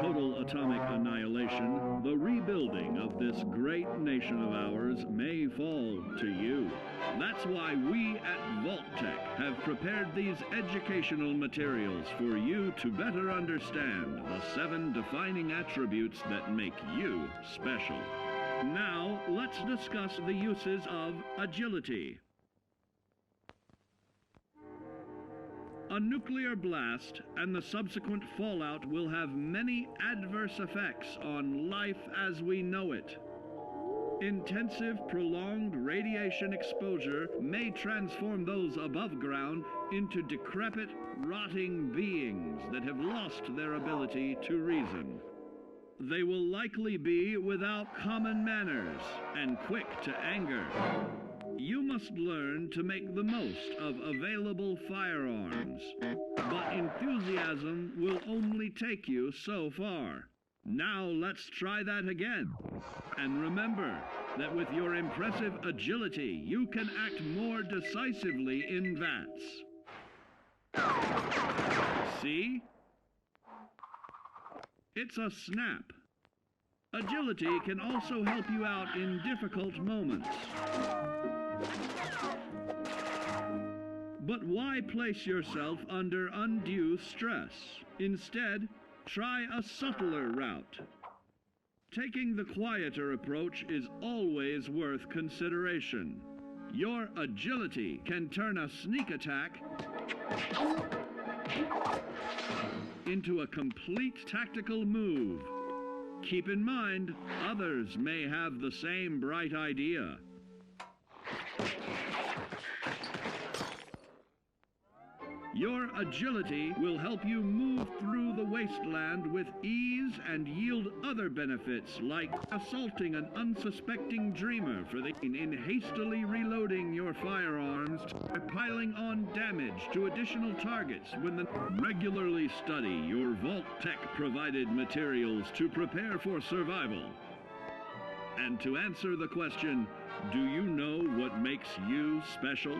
total atomic annihilation, the rebuilding of this great nation of ours may fall to you. That's why we at Vault-Tec have prepared these educational materials for you to better understand the 7 defining attributes that make you special. Now, let's discuss the uses of agility. A nuclear blast and the subsequent fallout will have many adverse effects on life as we know it. Intensive, prolonged radiation exposure may transform those above ground into decrepit, rotting beings that have lost their ability to reason. They will likely be without common manners and quick to anger. You must learn to make the most of available firearms, but enthusiasm will only take you so far. Now let's try that again. And remember that with your impressive agility, you can act more decisively in VATS. See? It's a snap. Agility can also help you out in difficult moments. But why place yourself under undue stress? Instead, try a subtler route. Taking the quieter approach is always worth consideration. Your agility can turn a sneak attack into a complete tactical move. Keep in mind, others may have the same bright idea. Your agility will help you move through the wasteland with ease and yield other benefits like assaulting an unsuspecting dreamer in hastily reloading your firearms by piling on damage to additional targets regularly study your Vault-Tec provided materials to prepare for survival. And to answer the question, do you know what makes you special?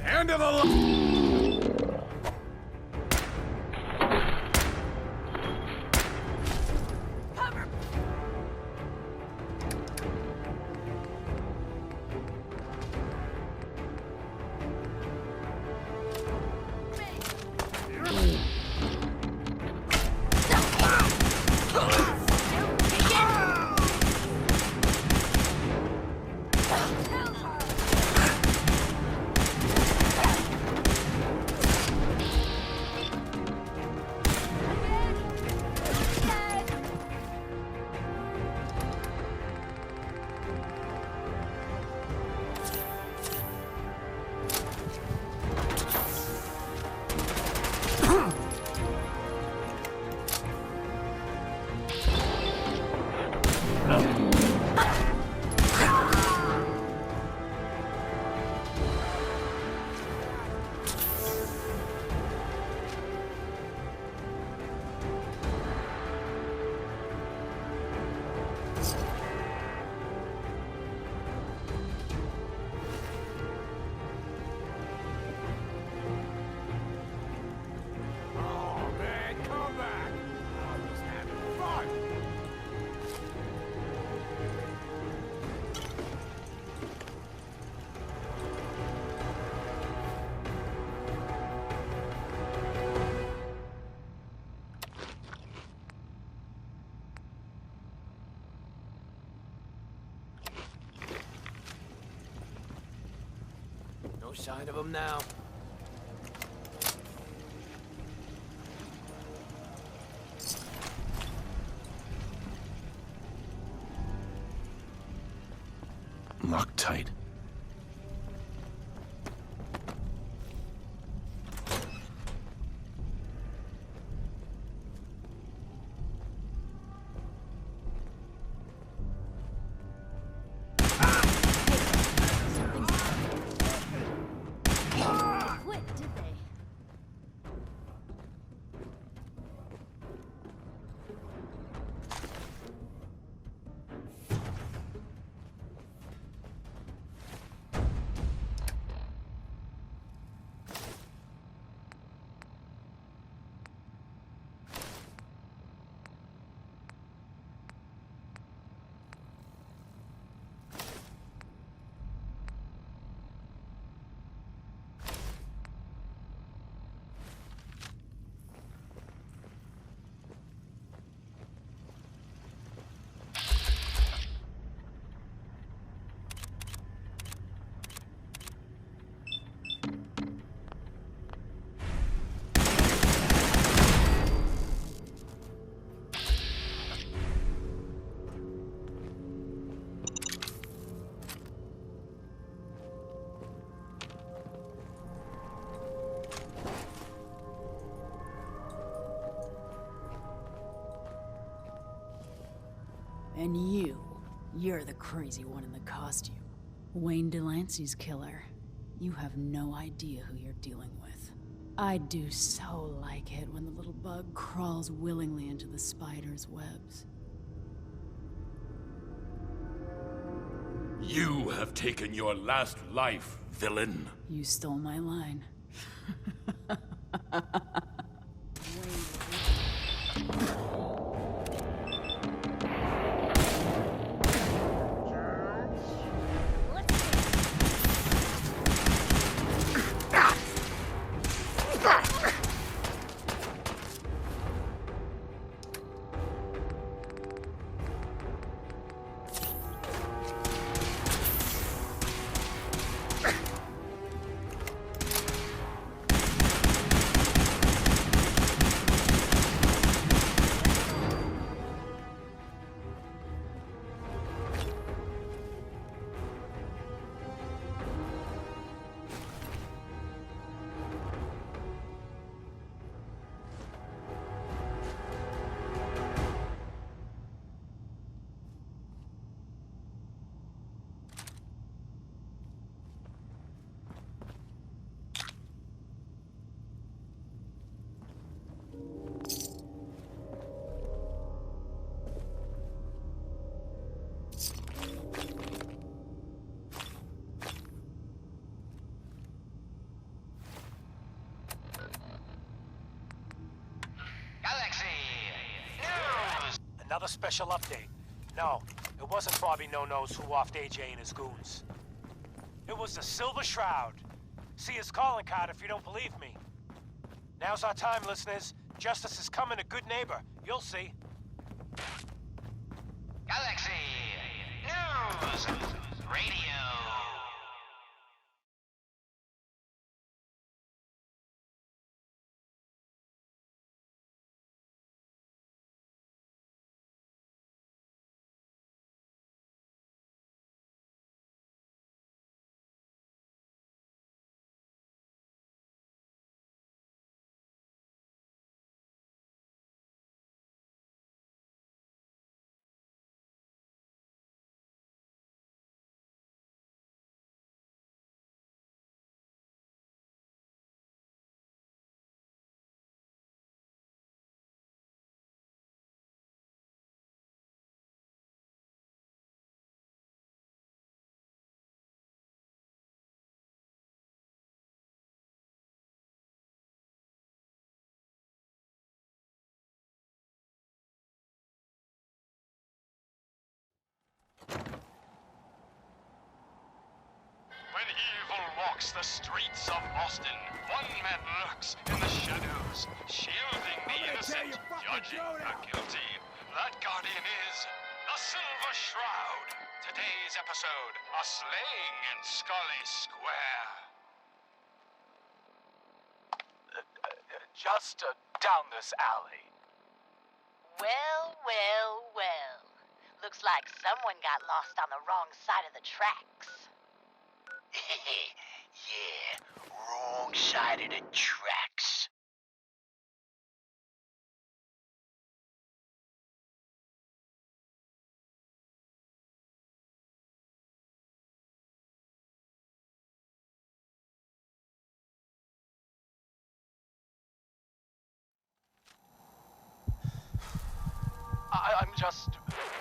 End of the line! Cover! No sign of him now. Locked tight. Quit, did they? And you're the crazy one in the costume. Wayne Delancey's killer. You have no idea who you're dealing with. I do so like it when the little bug crawls willingly into the spider's webs. You have taken your last life, villain. You stole my line. Another special update. No, it wasn't Bobby No-Nos who offed AJ and his goons. It was the Silver Shroud. See his calling card if you don't believe me. Now's our time, listeners. Justice is coming, a good neighbor. You'll see. Galaxy News Radio. When evil walks the streets of Austin, one man lurks in the shadows, shielding the innocent, judging the guilty. That guardian is the Silver Shroud. Today's episode, a slaying in Scully Square. just down this alley. Well, well, well. Looks like someone got lost on the wrong side of the tracks. Yeah, wrong side of the tracks. I'm just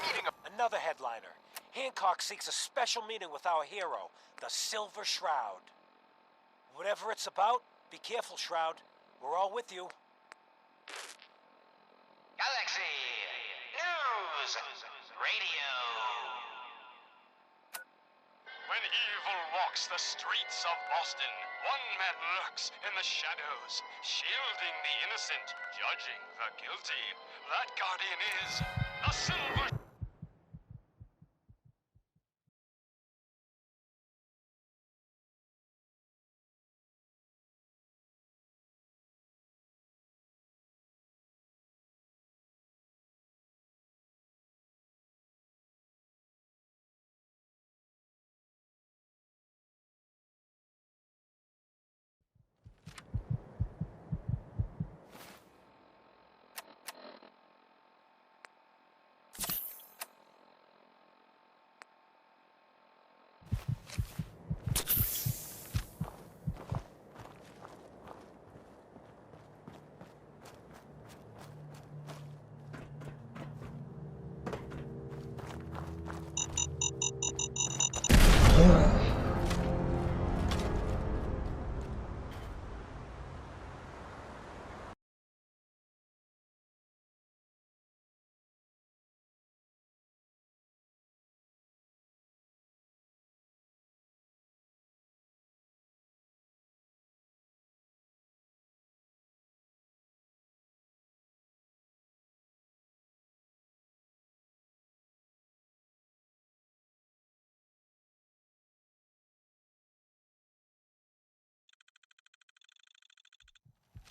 meeting another headliner. Hancock seeks a special meeting with our hero, the Silver Shroud. Whatever it's about, be careful, Shroud. We're all with you. Galaxy News Radio. When evil walks the streets of Boston, one man lurks in the shadows, shielding the innocent, judging the guilty. That guardian is the Silver.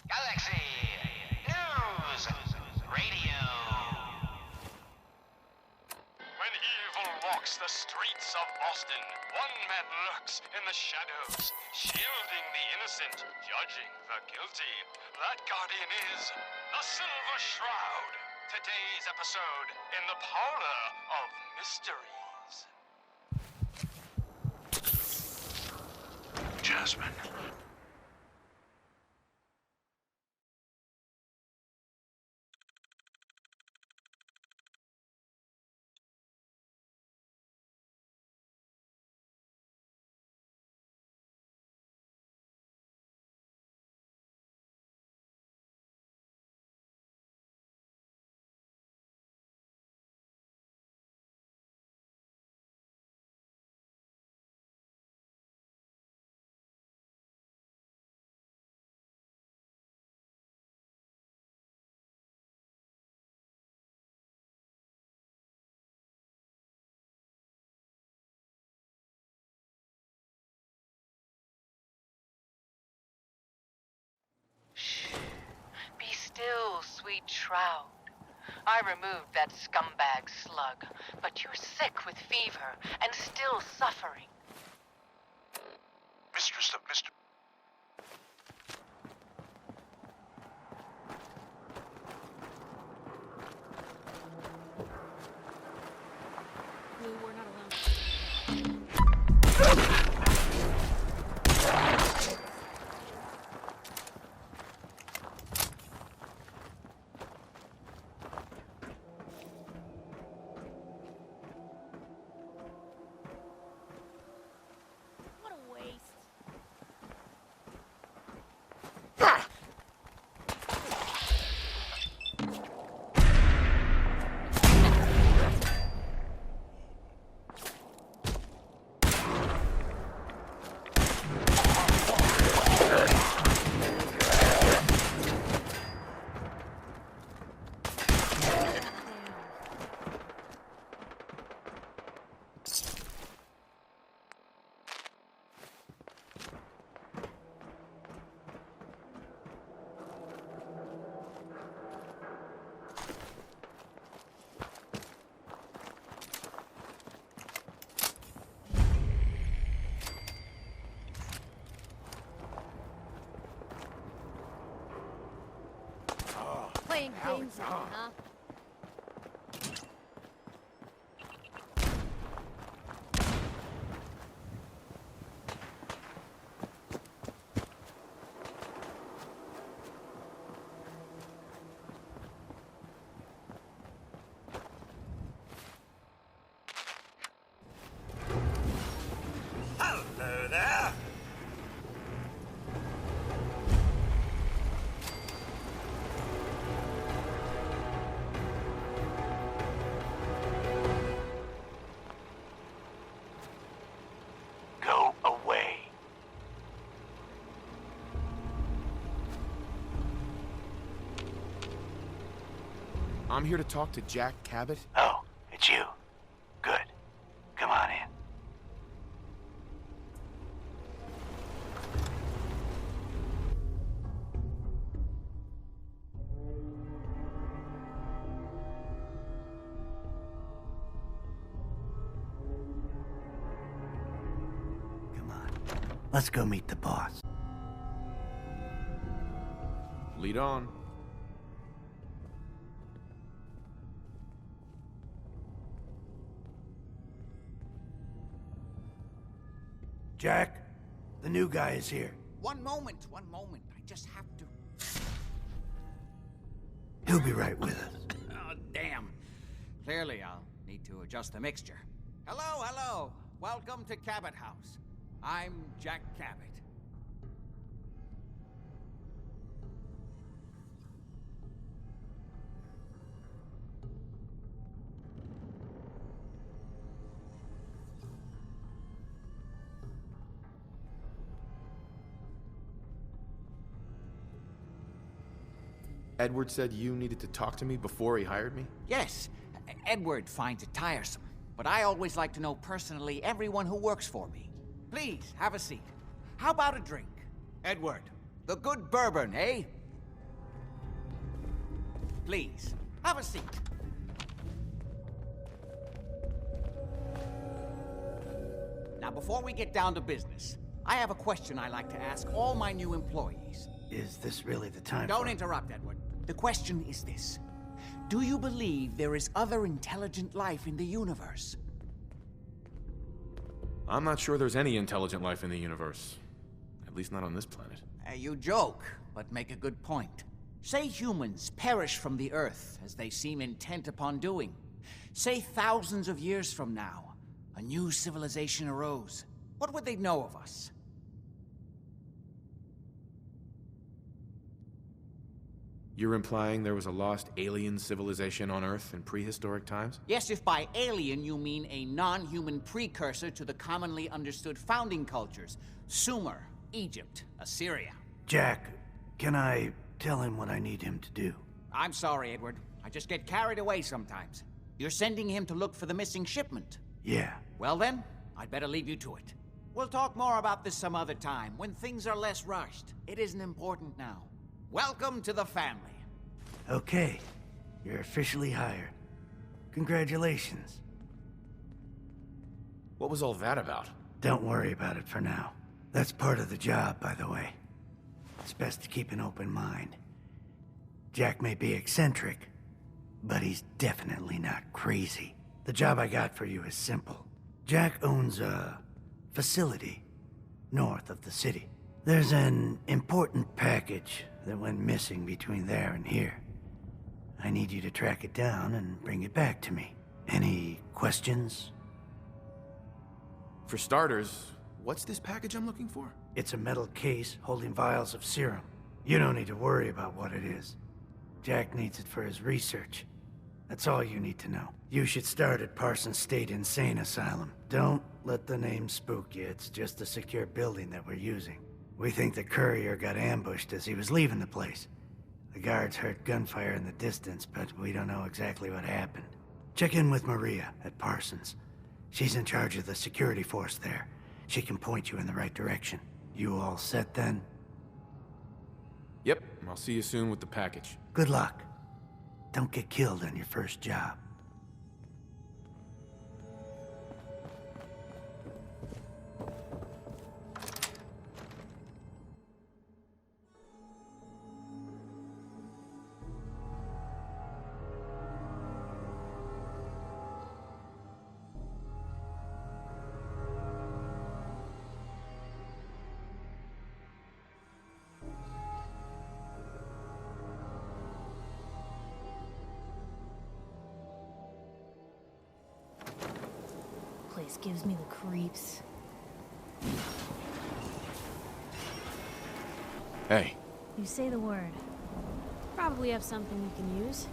Galaxy News Radio. When evil walks the streets of Boston, one man lurks in the shadows, shielding the innocent, judging the guilty. That guardian is the Silver Shroud. Today's episode in the Parlor of Mysteries. Jasmine. Be still, sweet Shroud. I removed that scumbag slug, but you're sick with fever and still suffering. Mistress of Mystery. We're not alone. What a waste. playing games with me, huh? Hello there. Go away. I'm here to talk to Jack Cabot. Oh, it's you. Good. Come on in. Come on. Let's go meet the boss. Lead on. Jack, the new guy is here. One moment. I just have to... He'll be right with us. Oh, damn. Clearly, I'll need to adjust the mixture. Hello. Welcome to Cabot House. I'm Jack Cabot. Edward said you needed to talk to me before he hired me? Yes, Edward finds it tiresome, but I always like to know personally everyone who works for me. Please, have a seat. How about a drink? Edward, the good bourbon, eh? Please, have a seat. Now, before we get down to business, I have a question I like to ask all my new employees. Is this really the time Don't interrupt, Edward. The question is this. Do you believe there is other intelligent life in the universe? I'm not sure there's any intelligent life in the universe. At least not on this planet. You joke, but make a good point. Say humans perish from the Earth, as they seem intent upon doing. Say thousands of years from now, a new civilization arose. What would they know of us? You're implying there was a lost alien civilization on Earth in prehistoric times? Yes, if by alien you mean a non-human precursor to the commonly understood founding cultures. Sumer, Egypt, Assyria. Jack, can I tell him what I need him to do? I'm sorry, Edward. I just get carried away sometimes. You're sending him to look for the missing shipment? Yeah. Well then, I'd better leave you to it. We'll talk more about this some other time, when things are less rushed. It isn't important now. Welcome to the family. Okay. You're officially hired. Congratulations. What was all that about? Don't worry about it for now. That's part of the job, by the way. It's best to keep an open mind. Jack may be eccentric, but he's definitely not crazy. The job I got for you is simple. Jack owns a facility north of the city. There's an important package that went missing between there and here. I need you to track it down and bring it back to me. Any questions? For starters, what's this package I'm looking for? It's a metal case holding vials of serum. You don't need to worry about what it is. Jack needs it for his research. That's all you need to know. You should start at Parsons State Insane Asylum. Don't let the name spook you. It's just a secure building that we're using. We think the courier got ambushed as he was leaving the place. The guards heard gunfire in the distance, but we don't know exactly what happened. Check in with Maria at Parsons. She's in charge of the security force there. She can point you in the right direction. You all set then? Yep, I'll see you soon with the package. Good luck. Don't get killed on your first job. place gives me the creeps. Hey. You say the word. Probably have something you can use.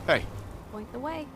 Hey. Point the way.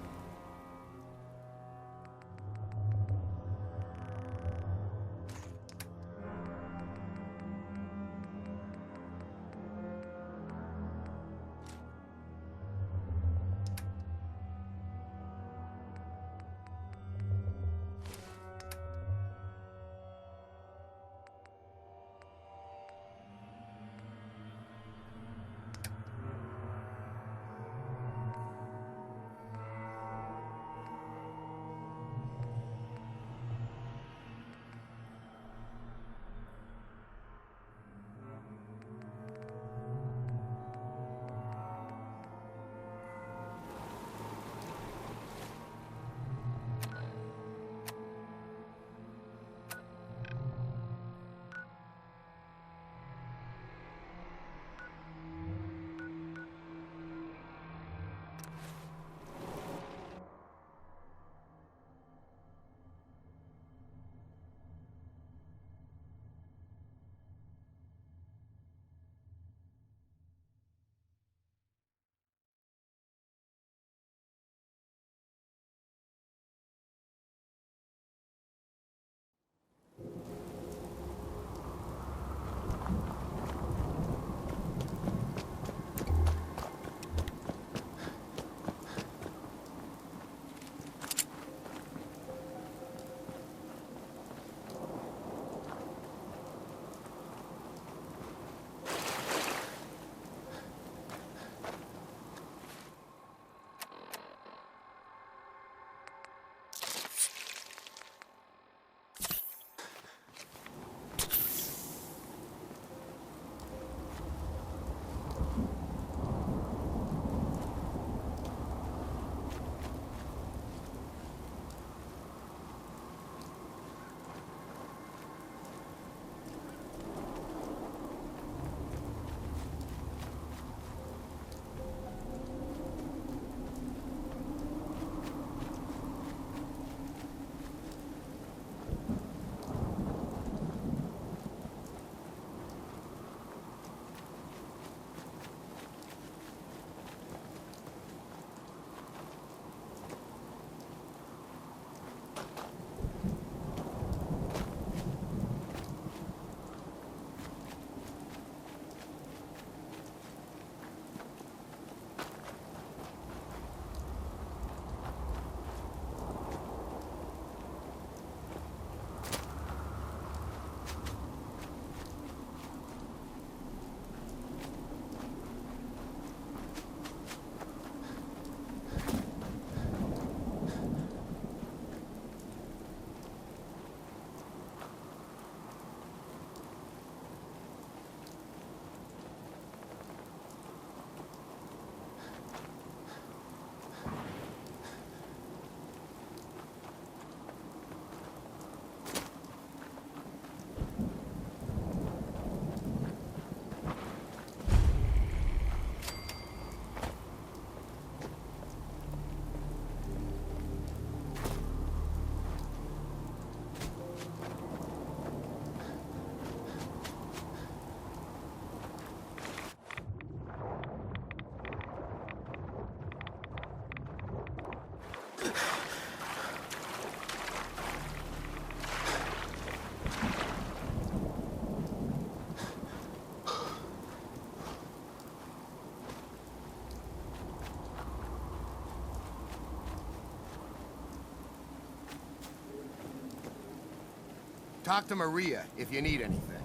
Talk to Maria if you need anything.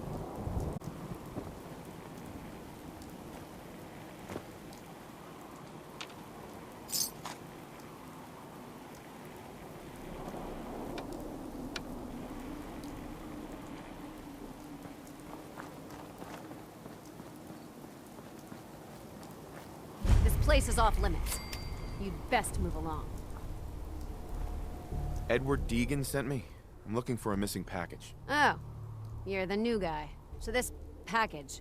This place is off limits. You'd best move along. Edward Deegan sent me. I'm looking for a missing package. Oh, you're the new guy. So this package,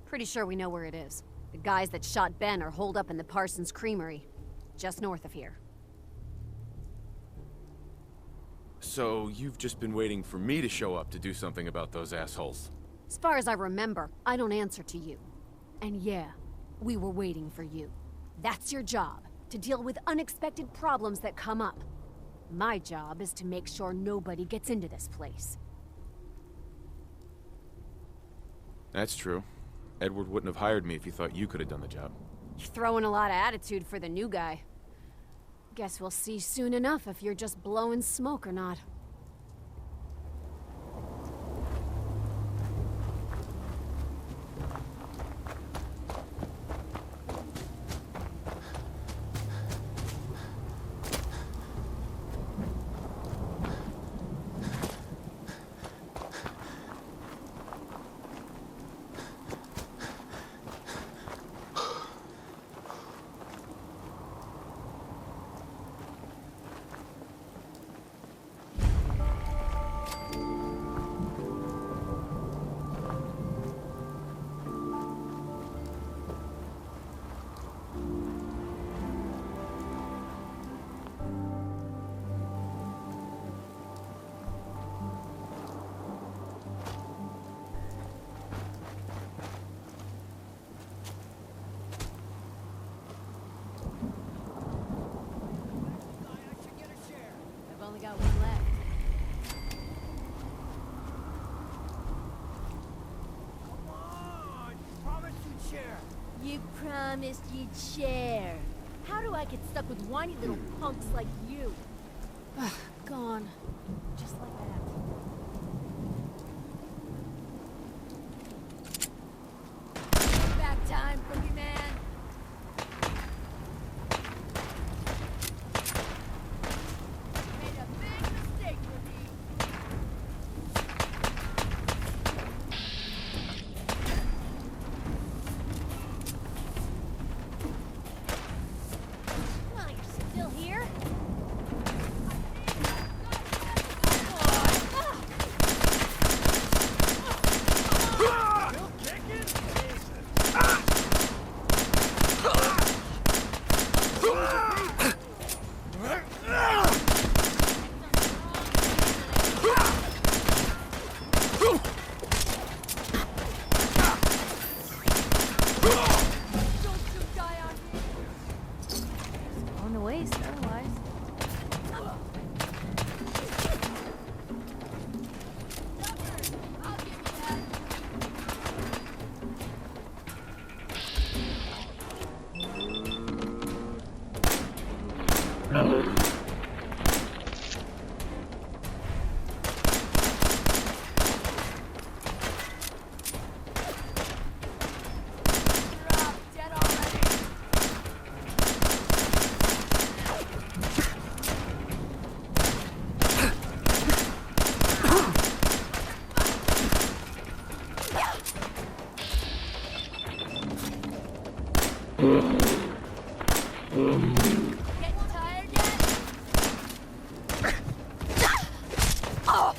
pretty sure we know where it is. The guys that shot Ben are holed up in the Parsons Creamery, just north of here. So you've just been waiting for me to show up to do something about those assholes? As far as I remember, I don't answer to you. And yeah, we were waiting for you. That's your job, to deal with unexpected problems that come up. My job is to make sure nobody gets into this place. That's true. Edward wouldn't have hired me if he thought you could have done the job. You're throwing a lot of attitude for the new guy. Guess we'll see soon enough if you're just blowing smoke or not. I've only got one left. You promised you'd share. How do I get stuck with whiny little punks like you? Gone. Just like that. Back time, boogeyman. Made a big mistake with me. Oh, you're still here? On the waist, otherwise. Dead already. Getting tired yet? Oh!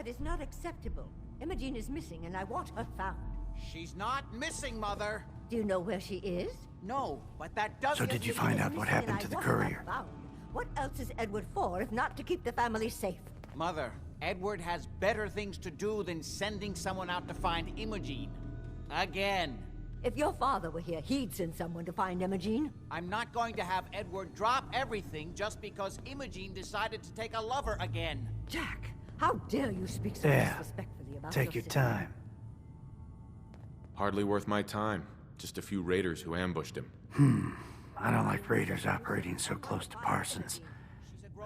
That is not acceptable. Imogene is missing, and I want her found. She's not missing, Mother. Do you know where she is? No, but that doesn't... So did you find out what happened to the courier? What else is Edward for, if not to keep the family safe? Mother, Edward has better things to do than sending someone out to find Imogene. Again. If your father were here, he'd send someone to find Imogene. I'm not going to have Edward drop everything just because Imogene decided to take a lover again. Jack, how dare you speak so disrespectfully about take your time. Hardly worth my time. Just a few raiders who ambushed him. I don't like raiders operating so close to Parsons.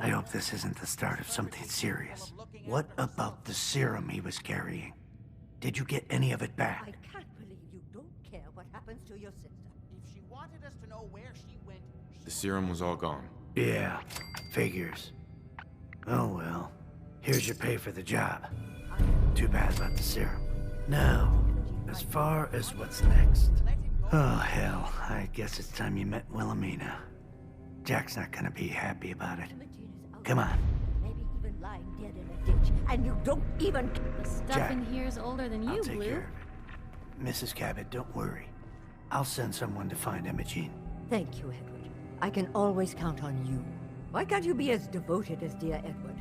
I hope this isn't the start of something serious. What about the serum he was carrying? Did you get any of it back? I can't believe you don't care what happens to your sister. If she wanted us to know where she went... The serum was all gone. Yeah, figures. Oh well. Here's your pay for the job. Too bad about the serum. Now, as far as what's next. Oh hell, I guess it's time you met Wilhelmina. Jack's not gonna be happy about it. Come on. Maybe even lying dead in a ditch, and you don't even... The stuff Jack, in here is older than you, I'll take Blue. care of it. Mrs. Cabot, don't worry. I'll send someone to find Imogene. Thank you, Edward. I can always count on you. Why can't you be as devoted as dear Edward?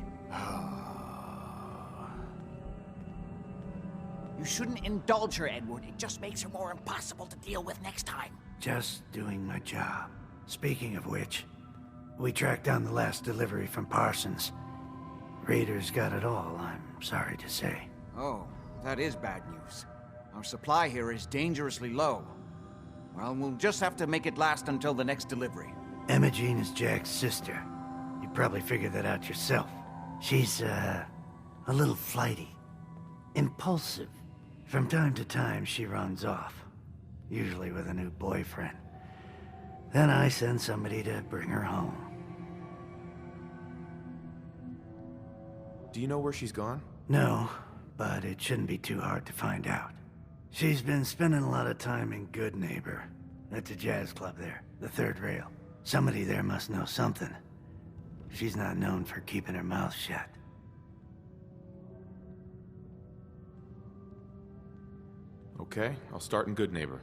You shouldn't indulge her, Edward. It just makes her more impossible to deal with next time. Just doing my job. Speaking of which, we tracked down the last delivery from Parsons. Raiders got it all, I'm sorry to say. Oh, that is bad news. Our supply here is dangerously low. Well, we'll just have to make it last until the next delivery. Imogene is Jack's sister. You probably figured that out yourself. She's, a little flighty. Impulsive. From time to time, she runs off. Usually with a new boyfriend. Then I send somebody to bring her home. Do you know where she's gone? No, but it shouldn't be too hard to find out. She's been spending a lot of time in Good Neighbor, at the jazz club there, the third rail. Somebody there must know something. She's not known for keeping her mouth shut. Okay, I'll start in Good Neighbor.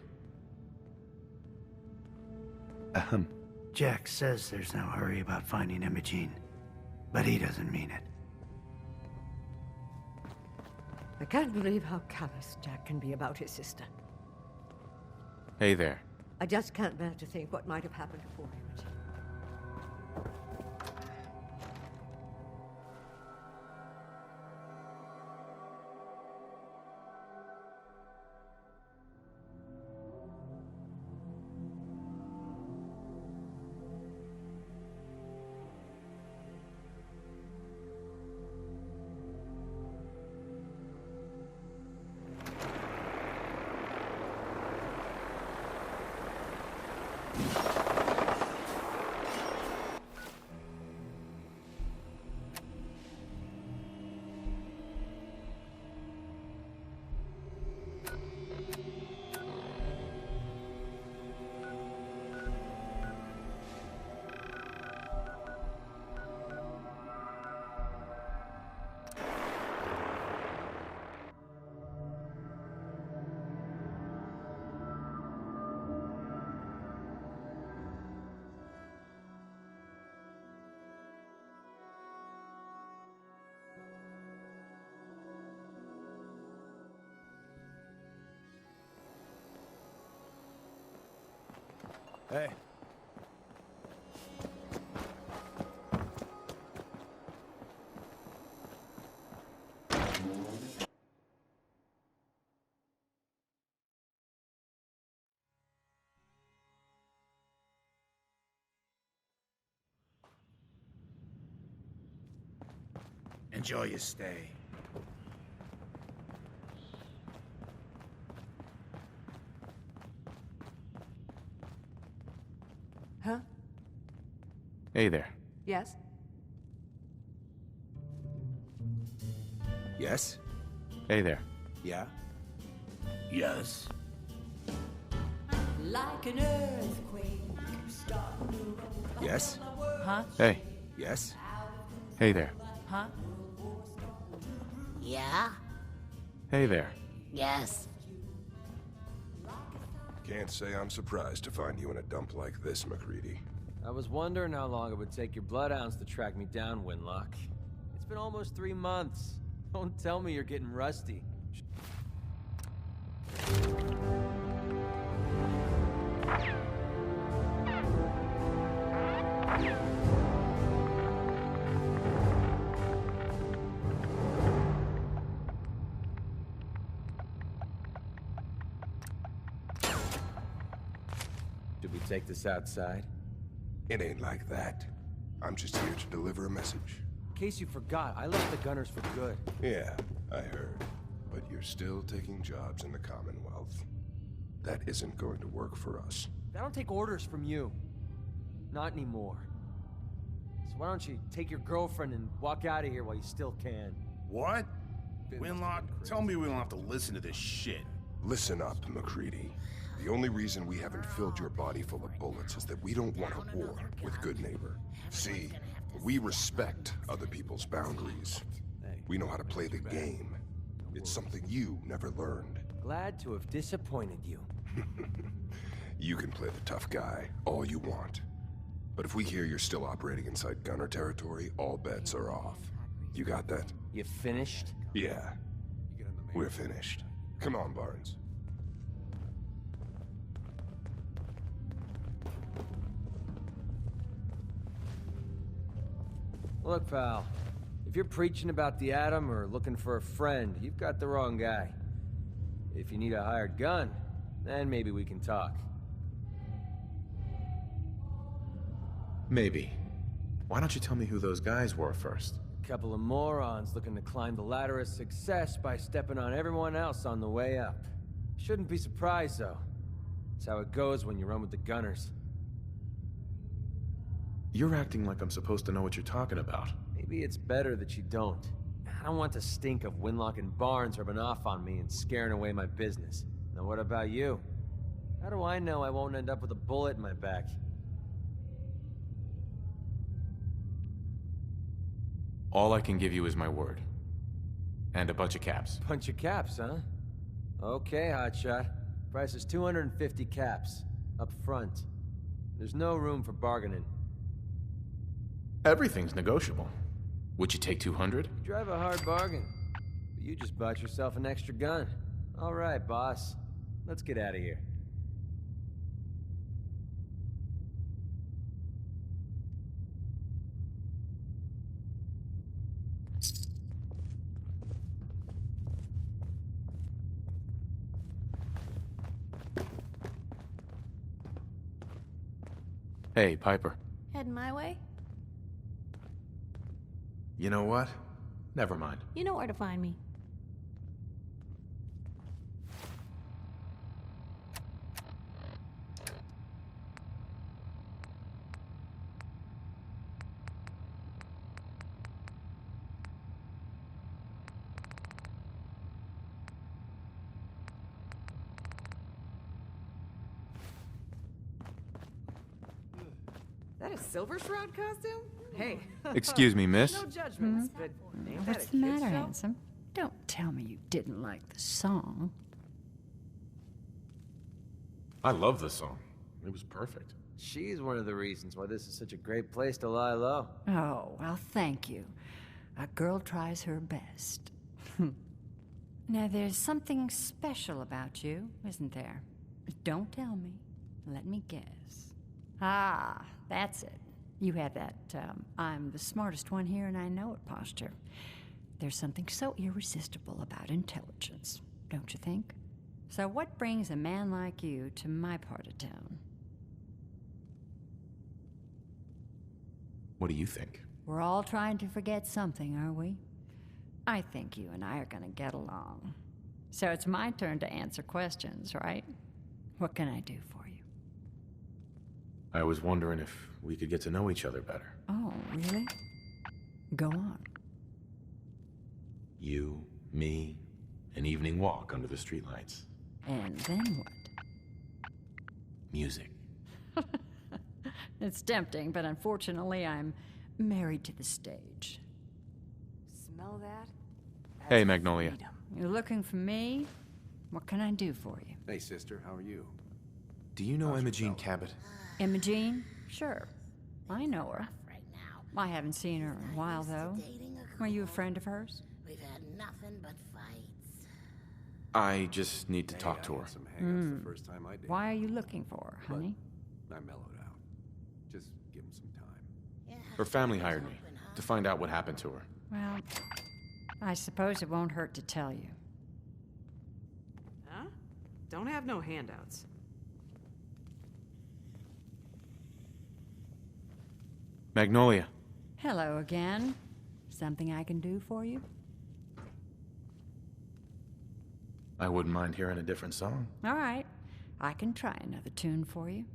Jack says there's no hurry about finding Imogene, but he doesn't mean it. I can't believe how callous Jack can be about his sister. Hey there. I just can't bear to think what might have happened to poor Imogene. Hey. Enjoy your stay. Huh? Hey there. Yes? Yes? Hey there. Yeah? Yes? Like an earthquake, Yes? Huh? Hey. Yes? Hey there. Huh? Yeah? Hey there. Yes. Can't say I'm surprised to find you in a dump like this, McCready. I was wondering how long it would take your bloodhounds to track me down, Winlock. It's been almost 3 months. Don't tell me you're getting rusty. Should we take this outside? It ain't like that. I'm just here to deliver a message. In case you forgot, I left the Gunners for good. Yeah, I heard. But you're still taking jobs in the Commonwealth. That isn't going to work for us. I don't take orders from you. Not anymore. So why don't you take your girlfriend and walk out of here while you still can? What? Winlock, tell me we don't have to listen to this shit. Listen up, McCready. The only reason we haven't filled your body full of bullets is that we don't want a war with Good Neighbor. See, we respect other people's boundaries. We know how to play the game. It's something you never learned. Glad to have disappointed you. You can play the tough guy all you want. But if we hear you're still operating inside Gunner territory, all bets are off. You got that? You finished? Yeah. We're finished. Come on, Barnes. Look, pal. If you're preaching about the atom or looking for a friend, you've got the wrong guy. If you need a hired gun, then maybe we can talk. Maybe. Why don't you tell me who those guys were first? A couple of morons looking to climb the ladder of success by stepping on everyone else on the way up. Shouldn't be surprised, though. That's how it goes when you run with the Gunners. You're acting like I'm supposed to know what you're talking about. Maybe it's better that you don't. I don't want the stink of Winlock and Barnes rubbing off on me and scaring away my business. Now what about you? How do I know I won't end up with a bullet in my back? All I can give you is my word. And a bunch of caps. Bunch of caps, huh? Okay, hotshot. Price is 250 caps. Up front. There's no room for bargaining. Everything's negotiable. Would you take 200? You drive a hard bargain. But you just bought yourself an extra gun. All right, boss. Let's get out of here. Hey, Piper. Heading my way? You know what? Never mind. You know where to find me. That a Silver Shroud costume? Hey. Excuse me, miss? No judgments, but ain't that What's a the kid's matter, show? handsome? Don't tell me you didn't like the song. I love this song. It was perfect. She's one of the reasons why this is such a great place to lie low. Oh, well, thank you. A girl tries her best. Now, there's something special about you, isn't there? Don't tell me. Let me guess. Ah, that's it. You have that, I'm the smartest one here and I know it posture. There's something so irresistible about intelligence, don't you think? So what brings a man like you to my part of town? What do you think? We're all trying to forget something, are we? I think you and I are gonna get along. So it's my turn to answer questions, right? What can I do for you? I was wondering if we could get to know each other better. Oh, really? Go on. You, me, an evening walk under the streetlights. And then what? Music. It's tempting, but unfortunately I'm married to the stage. Smell that? Hey, Magnolia. You looking for me? What can I do for you? Hey, sister, how are you? Do you know Imogene Cabot? Imogene? Sure. I know her. I haven't seen her in a while, though. Are you a friend of hers? We've had nothing but fights. I just need to talk to her. Some hang-ups the first time I did. Why are you looking for her, honey? I mellowed out. Just give him some time. Her family hired me to find out what happened to her. Well, I suppose it won't hurt to tell you. Huh? Don't have no handouts. Magnolia. Hello again. Something I can do for you? I wouldn't mind hearing a different song. All right. I can try another tune for you.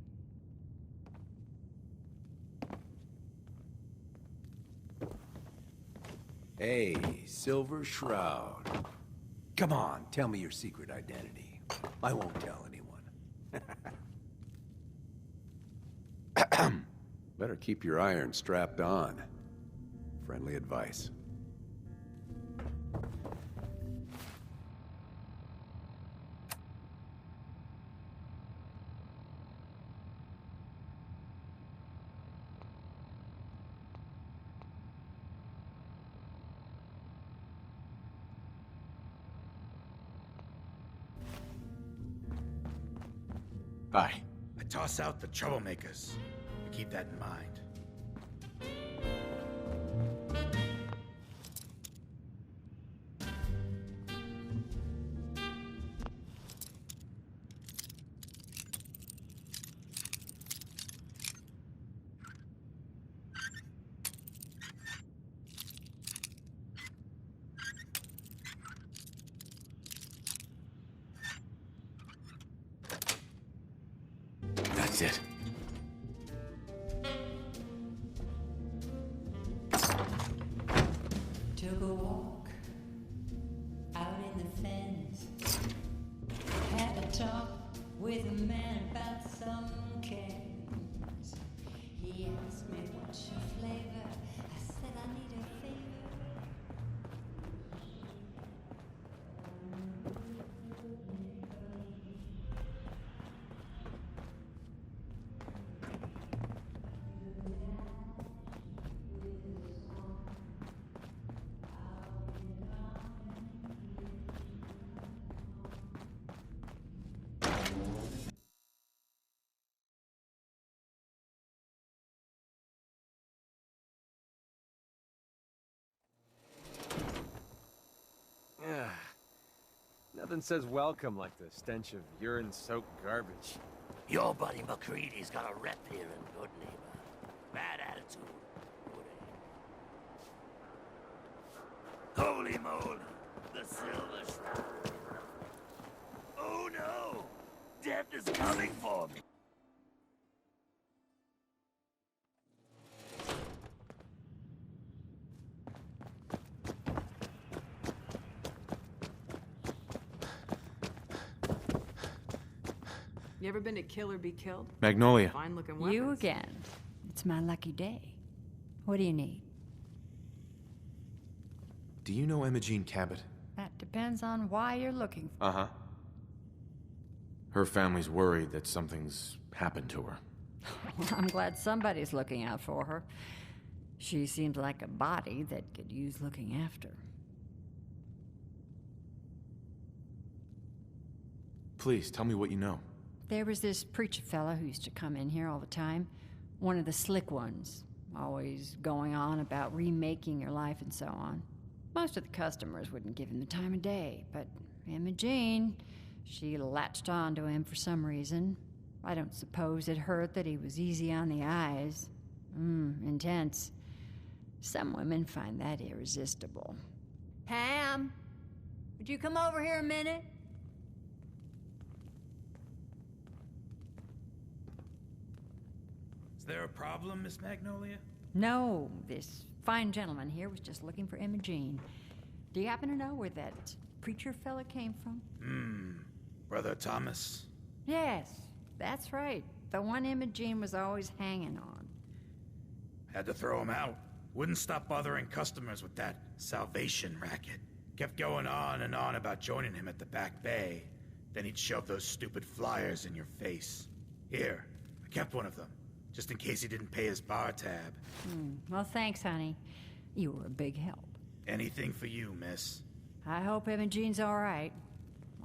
Hey, Silver Shroud. Come on, tell me your secret identity. I won't tell anyone. Better keep your iron strapped on. Friendly advice. Bye. I toss out the troublemakers. Keep that in mind. That's it. Took a walk out in the fens. Had a talk with a man about some cans. He asked me what's your flavor. I said I need a favor. Nothing says welcome like the stench of urine-soaked garbage. Your buddy McCready's got a rep here in Good Neighbor. Bad attitude. Holy moly! The Silver Shroud. Oh no! Death is coming for me! You ever been to Kill or Be Killed? Magnolia. Fine looking weapons. You again. It's my lucky day. What do you need? Do you know Imogene Cabot? That depends on why you're looking for. Uh-huh. Her family's worried that something's happened to her. I'm glad somebody's looking out for her. She seems like a body that could use looking after. Please, tell me what you know. There was this preacher fella who used to come in here all the time. One of the slick ones. Always going on about remaking your life and so on. Most of the customers wouldn't give him the time of day, but Imogene, she latched on to him for some reason. I don't suppose it hurt that he was easy on the eyes. Intense. Some women find that irresistible. Pam, would you come over here a minute? Is there a problem, Miss Magnolia? No, this fine gentleman here was just looking for Imogene. Do you happen to know where that preacher fella came from? Brother Thomas? Yes, that's right. The one Imogene was always hanging on. Had to throw him out. Wouldn't stop bothering customers with that salvation racket. Kept going on and on about joining him at the back bay. Then he'd shove those stupid flyers in your face. Here, I kept one of them, just in case he didn't pay his bar tab. Well, thanks, honey. You were a big help. Anything for you, miss. I hope Imogene's all right.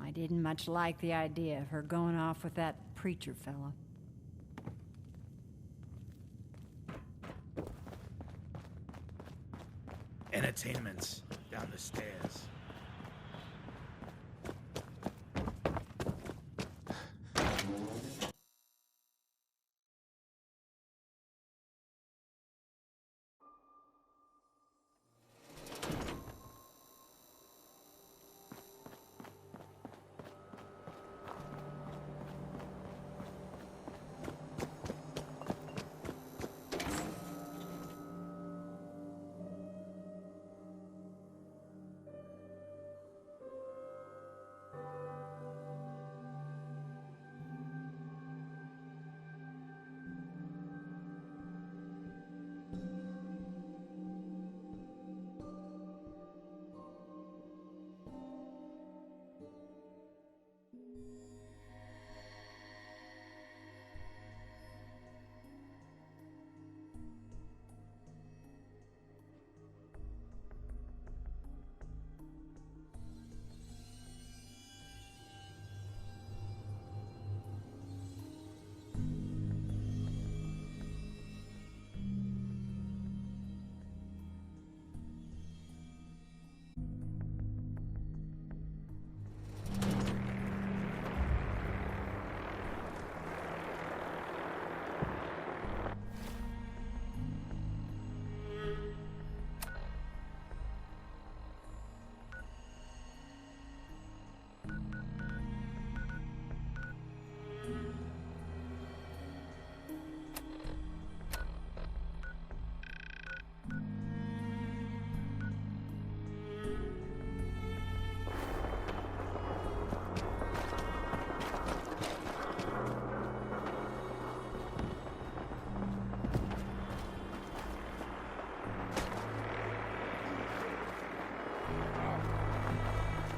I didn't much like the idea of her going off with that preacher fella. Entertainment's down the stairs.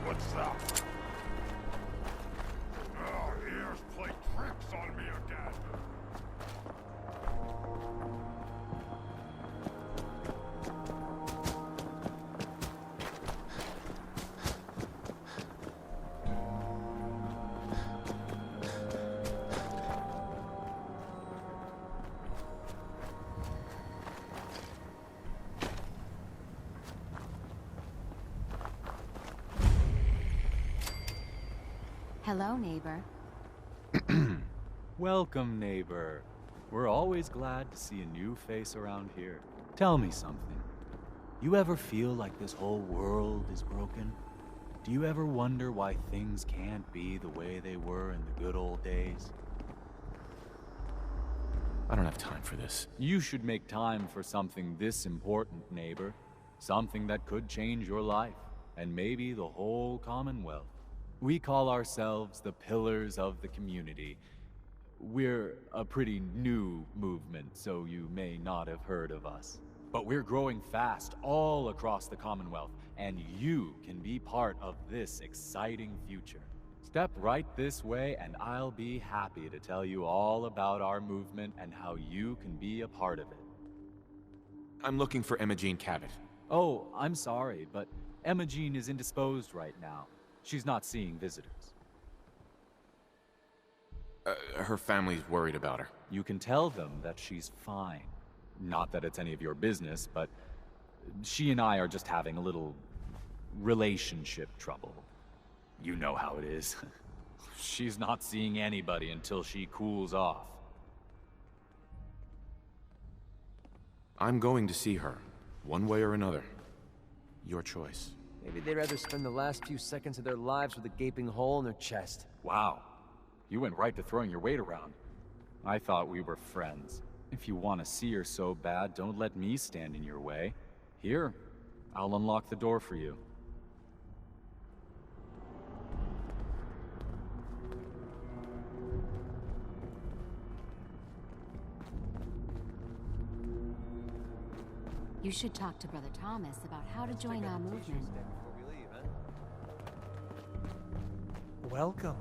What's up? Oh, ears play tricks on me again. Hello, neighbor. Welcome, neighbor. We're always glad to see a new face around here. Tell me something. You ever feel like this whole world is broken? Do you ever wonder why things can't be the way they were in the good old days? I don't have time for this. You should make time for something this important, neighbor. Something that could change your life, and maybe the whole Commonwealth. We call ourselves the Pillars of the Community. We're a pretty new movement, so you may not have heard of us. But we're growing fast all across the Commonwealth, and you can be part of this exciting future. Step right this way, and I'll be happy to tell you all about our movement and how you can be a part of it. I'm looking for Imogen Cabot. Oh, I'm sorry, but Imogen is indisposed right now. She's not seeing visitors. Her family's worried about her. You can tell them that she's fine. Not that it's any of your business, but she and I are just having a little relationship trouble. You know how it is. She's not seeing anybody until she cools off. I'm going to see her, one way or another. Your choice. Maybe they'd rather spend the last few seconds of their lives with a gaping hole in their chest. Wow. You went right to throwing your weight around. I thought we were friends. If you want to see her so bad, don't let me stand in your way. Here, I'll unlock the door for you. You should talk to Brother Thomas about how to join our movement. Welcome.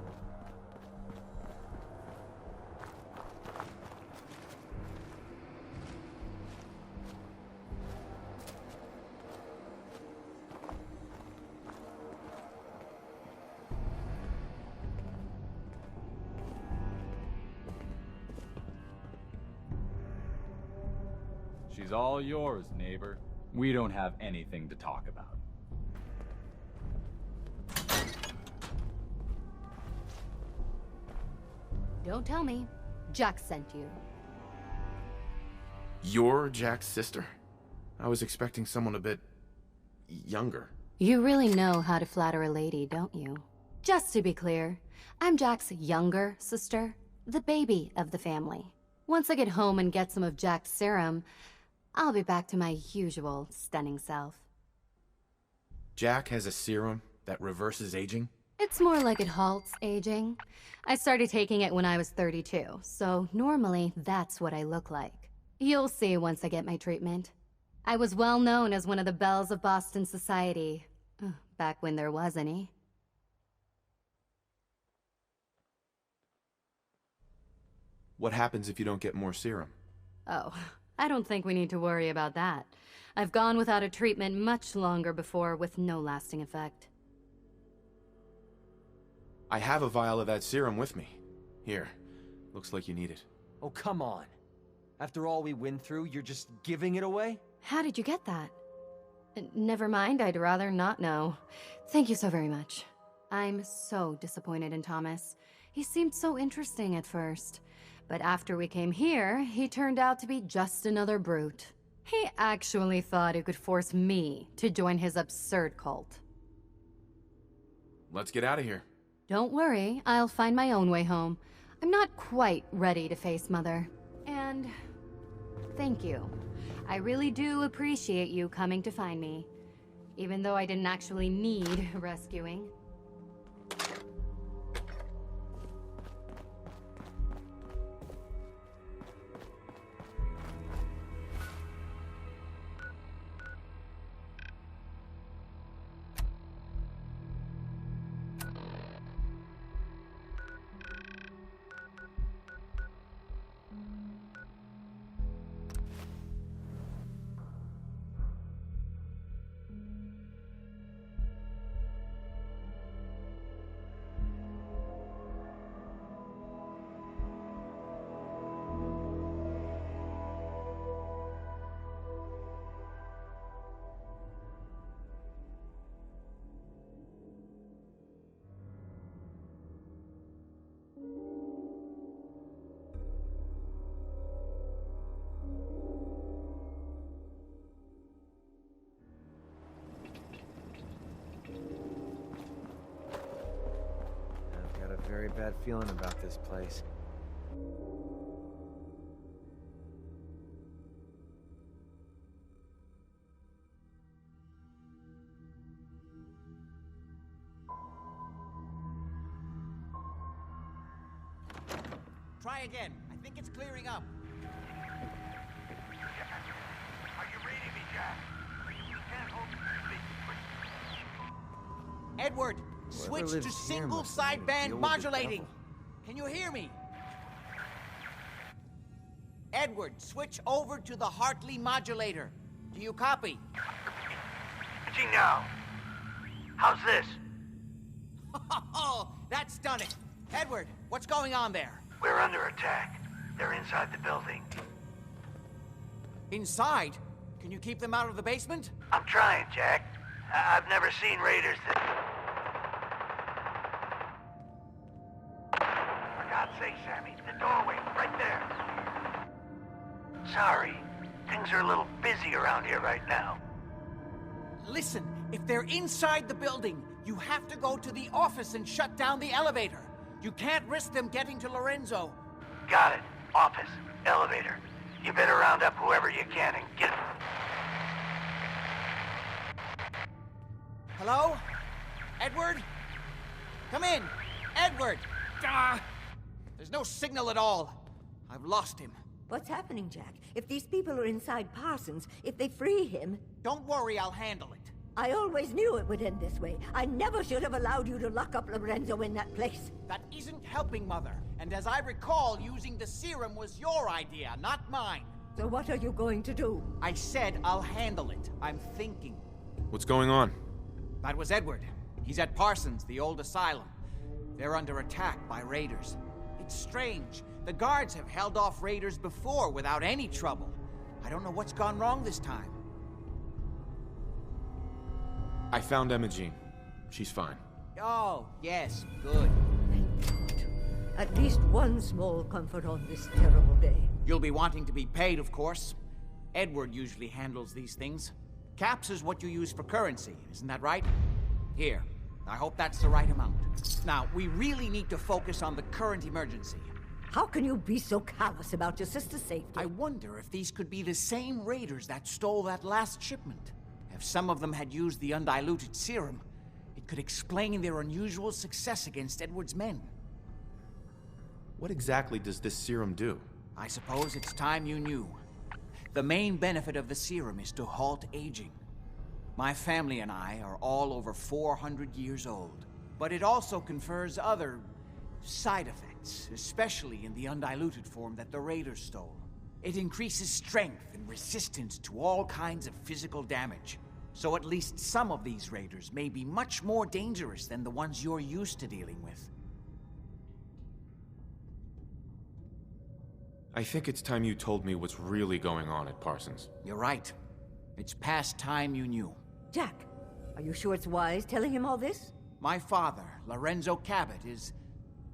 She's all yours, neighbor. We don't have anything to talk about. Don't tell me. Jack sent you. You're Jack's sister? I was expecting someone a bit... younger. You really know how to flatter a lady, don't you? Just to be clear, I'm Jack's younger sister, the baby of the family. Once I get home and get some of Jack's serum, I'll be back to my usual stunning self. Jack has a serum that reverses aging? It's more like it halts aging. I started taking it when I was 32, so normally that's what I look like. You'll see once I get my treatment. I was well known as one of the belles of Boston society, back when there was any. What happens if you don't get more serum? Oh, I don't think we need to worry about that. I've gone without a treatment much longer before with no lasting effect. I have a vial of that serum with me. Here. Looks like you need it. Oh, come on. After all we went through, you're just giving it away? How did you get that? Never mind, I'd rather not know. Thank you so very much. I'm so disappointed in Thomas. He seemed so interesting at first. But after we came here, he turned out to be just another brute. He actually thought he could force me to join his absurd cult. Let's get out of here. Don't worry, I'll find my own way home. I'm not quite ready to face Mother. And thank you. I really do appreciate you coming to find me, even though I didn't actually need rescuing. I've got a very bad feeling about this place. Try again. I think it's clearing up. Are you reading me, Jack? You can't hold me. Edward, switch to single sideband modulating. Can you hear me? Edward, switch over to the Hartley modulator. Do you copy? Switching now. How's this? Oh, that's done it. Edward, what's going on there? We're under attack. They're inside the building. Inside? Can you keep them out of the basement? I'm trying, Jack. I've never seen raiders that... For God's sake, Sammy, the doorway, right there. Sorry, things are a little busy around here right now. Listen, if they're inside the building, you have to go to the office and shut down the elevator. You can't risk them getting to Lorenzo. Got it. Office, elevator. You better round up whoever you can and get... Hello? Edward? Come in. Edward! Ah! There's no signal at all. I've lost him. What's happening, Jack? If these people are inside Parsons, if they free him... Don't worry, I'll handle it. I always knew it would end this way. I never should have allowed you to lock up Lorenzo in that place. That isn't helping, Mother. And as I recall, using the serum was your idea, not mine. So what are you going to do? I said I'll handle it. I'm thinking. What's going on? That was Edward. He's at Parsons, the old asylum. They're under attack by raiders. It's strange. The guards have held off raiders before without any trouble. I don't know what's gone wrong this time. I found Imogene. She's fine. Oh, yes, good. Thank God. At least one small comfort on this terrible day. You'll be wanting to be paid, of course. Edward usually handles these things. Caps is what you use for currency, isn't that right? Here, I hope that's the right amount. Now, we really need to focus on the current emergency. How can you be so callous about your sister's safety? I wonder if these could be the same raiders that stole that last shipment. If some of them had used the undiluted serum, it could explain their unusual success against Edward's men. What exactly does this serum do? I suppose it's time you knew. The main benefit of the serum is to halt aging. My family and I are all over 400 years old. But it also confers other side effects, especially in the undiluted form that the raiders stole. It increases strength and resistance to all kinds of physical damage. So at least some of these raiders may be much more dangerous than the ones you're used to dealing with. I think it's time you told me what's really going on at Parsons. You're right. It's past time you knew. Jack, are you sure it's wise telling him all this? My father, Lorenzo Cabot, is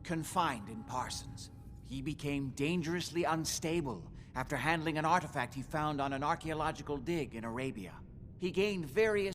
confined in Parsons. He became dangerously unstable after handling an artifact he found on an archaeological dig in Arabia. He gained various